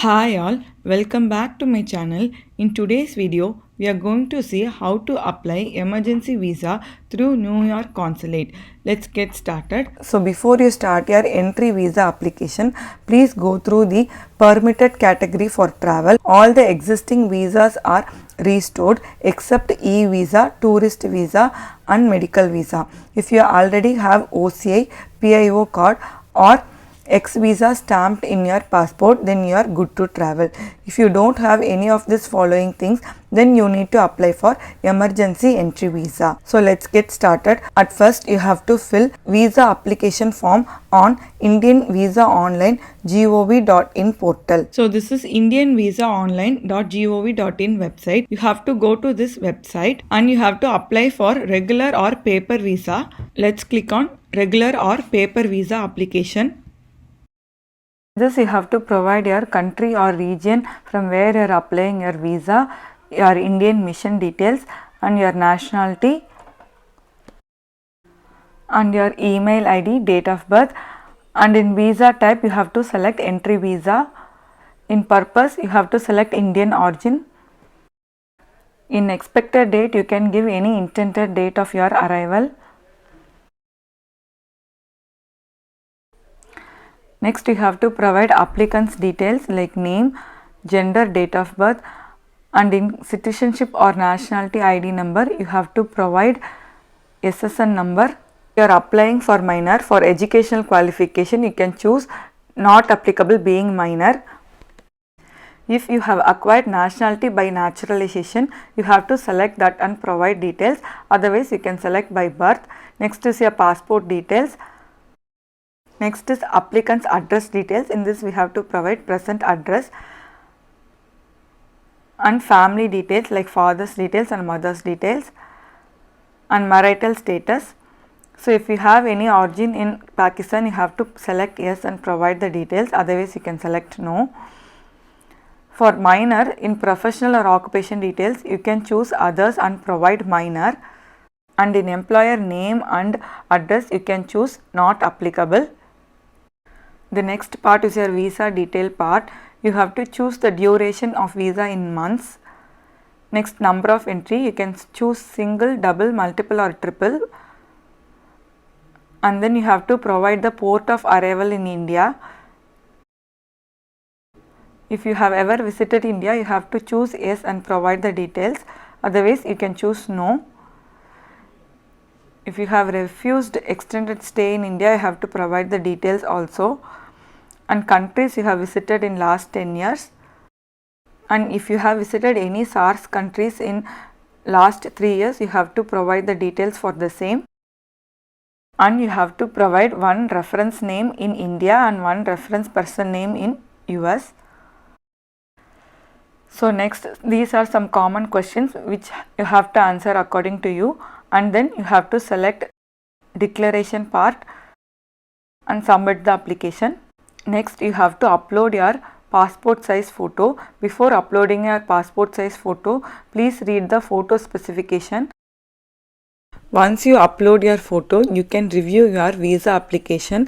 Hi all, welcome back to my channel. In today's video, we are going to see how to apply emergency visa through New York Consulate. Let's get started. So before you start your entry visa application, please go through the permitted category for travel. All the existing visas are restored except e-visa, tourist visa and medical visa. If you already have OCI, PIO card or X visa stamped in your passport, then you are good to travel. If you don't have any of these following things, then you need to apply for emergency entry visa. So let's get started. At first you have to fill visa application form on Indian Visa Online gov.in portal. So this is Indian Visa Online.gov.in website. You have to go to this website and you have to apply for regular or paper visa. Let's click on regular or paper visa application. This you have to provide your country or region from where you are applying your visa, your Indian mission details and your nationality and your email ID, date of birth, and in visa type you have to select entry visa. In purpose you have to select Indian origin. In expected date you can give any intended date of your arrival. Next you have to provide applicant's details like name, gender, date of birth, and in citizenship or nationality ID number you have to provide SSN number. You are applying for minor. For educational qualification you can choose not applicable being minor. If you have acquired nationality by naturalization, you have to select that and provide details, otherwise you can select by birth. Next is your passport details. Next is applicant's address details. In this we have to provide present address and family details like father's details and mother's details and marital status. So if you have any origin in Pakistan you have to select yes and provide the details, otherwise you can select no. For minor, in professional or occupation details you can choose others and provide minor, and in employer name and address you can choose not applicable. The next part is your visa detail part. You have to choose the duration of visa in months. Next, number of entry, you can choose single, double, multiple or triple, and then you have to provide the port of arrival in India. If you have ever visited India you have to choose yes and provide the details, otherwise you can choose no. If you have refused extended stay in India you have to provide the details also, and countries you have visited in last 10 years, and if you have visited any SARS countries in last 3 years you have to provide the details for the same, and you have to provide one reference name in India and one reference person name in US. So next, these are some common questions which you have to answer according to you, and then you have to select declaration part and submit the application. Next you have to upload your passport size photo. Before uploading your passport size photo, please read the photo specification. Once you upload your photo, you can review your visa application.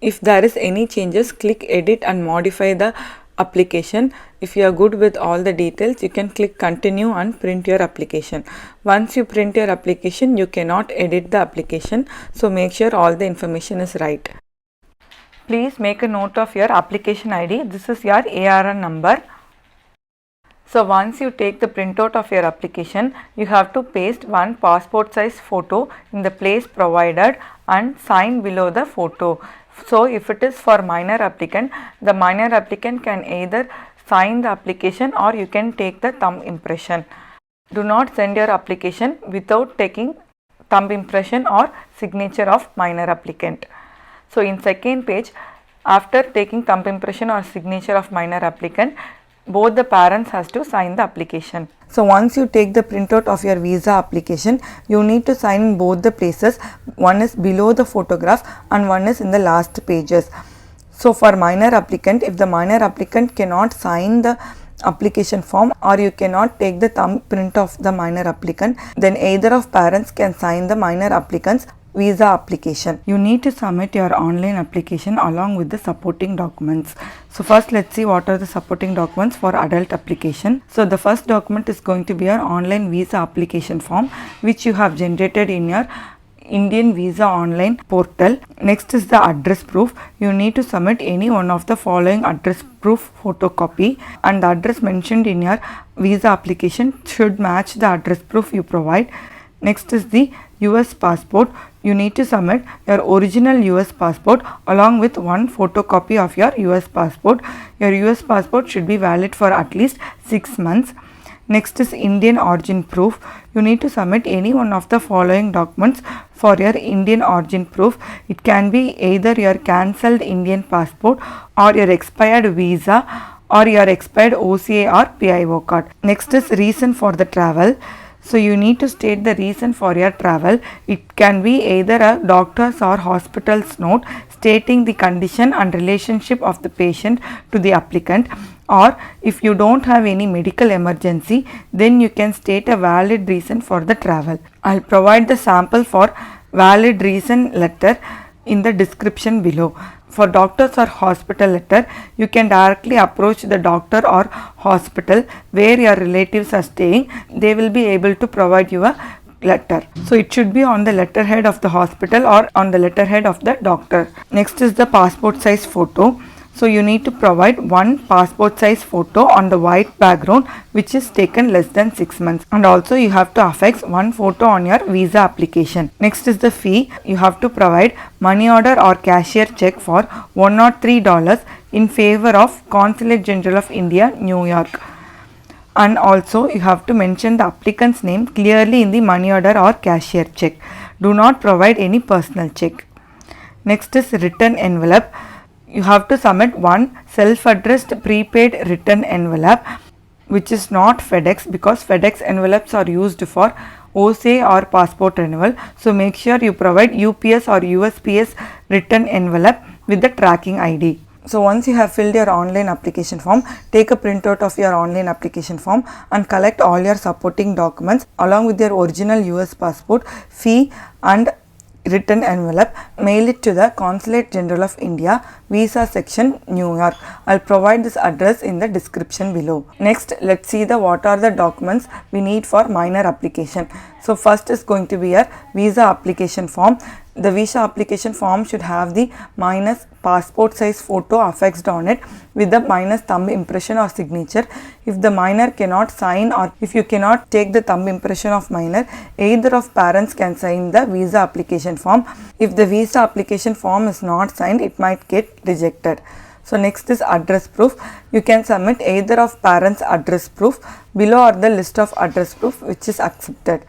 If there is any changes, click edit and modify the application. If you are good with all the details, you can click continue and print your application. Once you print your application, you cannot edit the application, so make sure all the information is right. Please make a note of your application ID. This is your ARN number. So once you take the printout of your application, you have to paste one passport size photo in the place provided and sign below the photo. So if it is for minor applicant, the minor applicant can either sign the application or you can take the thumb impression. Do not send your application without taking thumb impression or signature of minor applicant. So in second page, after taking thumb impression or signature of minor applicant, both the parents has to sign the application. So once you take the printout of your visa application, you need to sign in both the places. One is below the photograph and one is in the last pages. So for minor applicant, if the minor applicant cannot sign the application form or you cannot take the thumb print of the minor applicant, then either of parents can sign the minor applicant's visa application. You need to submit your online application along with the supporting documents. So first let's see what are the supporting documents for adult application. So the first document is going to be your online visa application form, which you have generated in your Indian Visa Online portal. Next is the address proof. You need to submit any one of the following address proof photocopy, and the address mentioned in your visa application should match the address proof you provide. Next is the US passport. You need to submit your original US passport along with one photocopy of your US passport. Your US passport should be valid for at least 6 months. Next is Indian origin proof. You need to submit any one of the following documents for your Indian origin proof. It can be either your cancelled Indian passport or your expired visa or your expired OCA or PIO card. Next is reason for the travel. So you need to state the reason for your travel. It can be either a doctor's or hospital's note stating the condition and relationship of the patient to the applicant, or if you don't have any medical emergency, then you can state a valid reason for the travel. I'll provide the sample for valid reason letter in the description below. For doctors or hospital letter, you can directly approach the doctor or hospital where your relatives are staying. They will be able to provide you a letter. So it should be on the letterhead of the hospital or on the letterhead of the doctor. Next is the passport size photo. So you need to provide one passport size photo on the white background which is taken less than 6 months, and also you have to affix one photo on your visa application. Next is the fee. You have to provide money order or cashier check for $103 in favor of Consulate General of India, New York. And also you have to mention the applicant's name clearly in the money order or cashier check. Do not provide any personal check. Next is return envelope. You have to submit one self-addressed prepaid return envelope which is not FedEx, because FedEx envelopes are used for OCA or passport renewal. So make sure you provide UPS or USPS return envelope with the tracking ID. So once you have filled your online application form, take a printout of your online application form and collect all your supporting documents along with your original US passport, fee and return envelope. Mail it to the Consulate General of India, Visa Section, New York. I'll provide this address in the description below. Next, let's see what are the documents we need for minor application. So first is going to be a visa application form. The visa application form should have the minus passport size photo affixed on it with the minus thumb impression or signature. If the minor cannot sign, or if you cannot take the thumb impression of minor, either of parents can sign the visa application form. If the visa application form is not signed, it might get rejected. So next is address proof. You can submit either of parents' address proof. Below are the list of address proof which is accepted.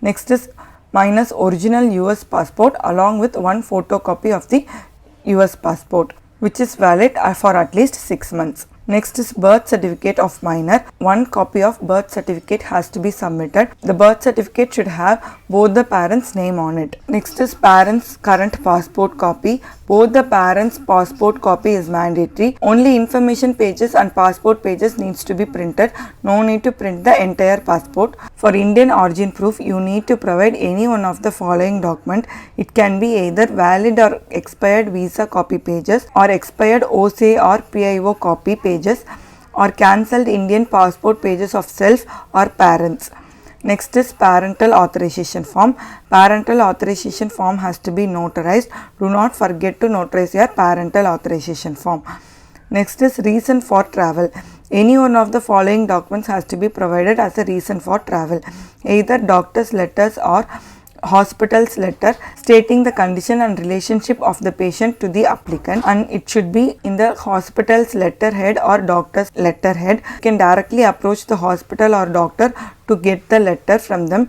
Next is minus original US passport along with one photocopy of the US passport which is valid for at least 6 months. Next is birth certificate of minor. One copy of birth certificate has to be submitted. The birth certificate should have both the parents' name on it. Next is parents' current passport copy. Both the parents' passport copy is mandatory. Only information pages and passport pages needs to be printed. No need to print the entire passport. For Indian origin proof, you need to provide any one of the following document. It can be either valid or expired visa copy pages, or expired OCA or PIO copy pages, or cancelled Indian passport pages of self or parents. Next is parental authorization form. Parental authorization form has to be notarized. Do not forget to notarize your parental authorization form. Next is reason for travel. Any one of the following documents has to be provided as a reason for travel. Either doctor's letters or hospital's letter stating the condition and relationship of the patient to the applicant, and it should be in the hospital's letterhead or doctor's letterhead. You can directly approach the hospital or doctor to get the letter from them.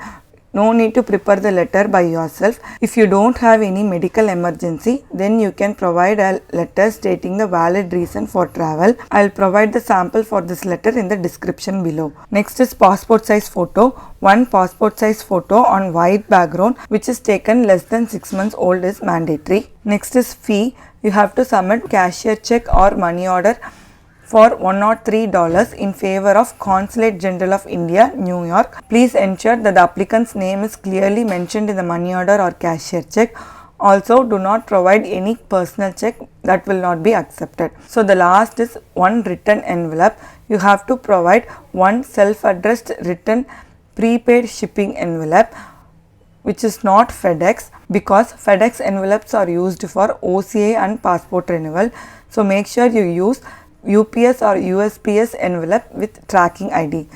No need to prepare the letter by yourself. If you don't have any medical emergency, then you can provide a letter stating the valid reason for travel. I'll provide the sample for this letter in the description below. Next is passport size photo. One passport size photo on white background which is taken less than 6 months old is mandatory. Next is fee. You have to submit cashier check or money order for $103 in favor of Consulate General of India, New York. Please ensure that the applicant's name is clearly mentioned in the money order or cashier check. Also, do not provide any personal check, that will not be accepted. So, the last is one written envelope. You have to provide one self-addressed written prepaid shipping envelope which is not FedEx, because FedEx envelopes are used for OCA and passport renewal. So, make sure you use UPS or USPS envelope with tracking ID.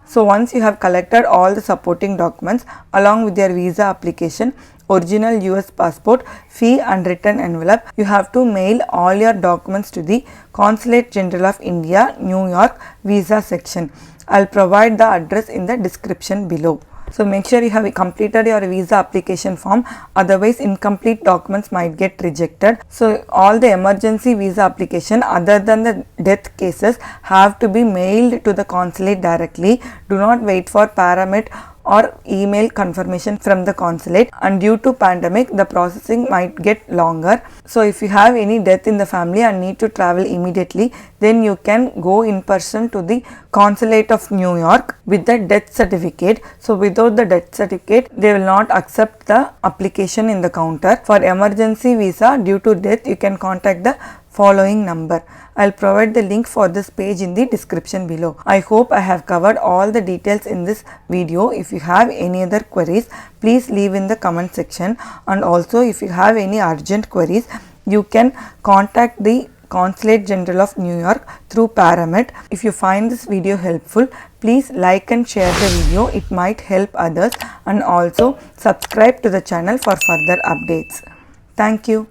So, once you have collected all the supporting documents along with your visa application, original US passport, fee and written envelope, you have to mail all your documents to the Consulate General of India, New York visa section. I will provide the address in the description below. So, make sure you have completed your visa application form, otherwise incomplete documents might get rejected. So, all the emergency visa application other than the death cases have to be mailed to the consulate directly. Do not wait for Paramit or email confirmation from the consulate, and due to pandemic the processing might get longer. So, if you have any death in the family and need to travel immediately, then you can go in person to the Consulate of New York with the death certificate. So, without the death certificate they will not accept the application in the counter. For emergency visa due to death, you can contact the following number. I will provide the link for this page in the description below. I hope I have covered all the details in this video. If you have any other queries, please leave in the comment section, and also if you have any urgent queries, you can contact the Consulate General of New York through Paramit. If you find this video helpful, please like and share the video. It might help others, and also subscribe to the channel for further updates. Thank you.